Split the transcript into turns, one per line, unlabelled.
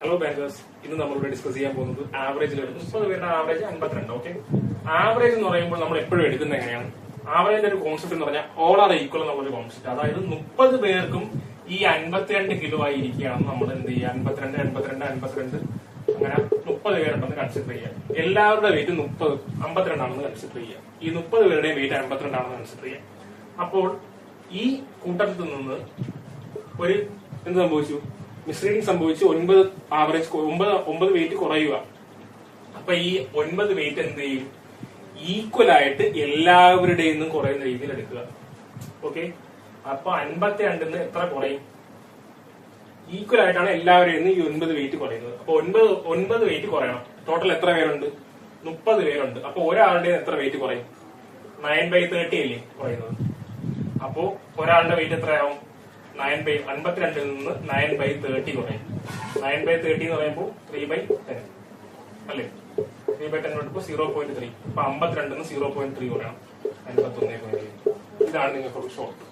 Hello bankers, ഇന്ന് നമ്മളിവിടെ discuss ചെയ്യാൻ പോകുന്നത് ആവറേജിൽ 30 പേരുടെ ആവറേജ് 52. ഓക്കെ, ആവറേജ് എന്ന് പറയുമ്പോൾ നമ്മൾ എപ്പോഴും എടുക്കുന്നത് എങ്ങനെയാണ്? ആവറേജ് ഒരു കോൺസെപ്റ്റ് എന്ന് പറഞ്ഞാൽ ഓൾ ആർ ഈക്വൽ എന്നുള്ളൊരു കോൺസെപ്റ്റ്. അതായത് 30 പേർക്കും ഈ 52 കിലോ ആയിരിക്കുകയാണെന്ന് നമ്മൾ എന്ത് ചെയ്യുക? 52 അങ്ങനെ 30 പേരുണ്ടെന്ന് കൺസിഡർ ചെയ്യാം. എല്ലാവരുടെ വെയിറ്റ് 52 ആണെന്ന് കൺസിഡർ ചെയ്യാം. ഈ 30 പേരുടെയും വെയിറ്റ് 52 ആണെന്ന് കൺസിഡർ ചെയ്യാം. അപ്പോൾ ഈ കൂട്ടത്തിൽ നിന്ന് ഒരു എന്ത് സംഭവിച്ചു? മിസ്റീഡിംഗ് സംഭവിച്ചു. 9 വെയിറ്റ് കുറയുക. അപ്പൊ ഈ 9 വെയിറ്റ് എന്ത് ചെയ്യും? ഈക്വൽ ആയിട്ട് എല്ലാവരുടെയും നിന്നും കുറയുന്ന രീതിയിൽ എടുക്കുക. ഓക്കെ, അപ്പൊ 52 എത്ര കുറയും? ഈക്വൽ ആയിട്ടാണ് എല്ലാവരുടെയും ഈ 9 വെയിറ്റ് കുറയുന്നത്. അപ്പൊ 9 വെയിറ്റ് കുറയണം. ടോട്ടൽ എത്ര പേരുണ്ട്? 30 പേരുണ്ട്. അപ്പൊ ഒരാളുടെ എത്ര വെയിറ്റ് കുറയും? 9/30 അല്ലേ കുറയുന്നത്. അപ്പോ ഒരാളുടെ വെയിറ്റ് എത്രയാവും? 52 നിന്ന് 9/30 കുറയും. 9/30 എന്ന് പറയുമ്പോൾ 3/10 അല്ലേ? 3/10 കൊടുക്കുമ്പോൾ 0.3. അപ്പൊ 52 0.3 കുറയണം. 51.7. ഇതാണ് നിങ്ങൾക്ക് ഷോർട്ട്.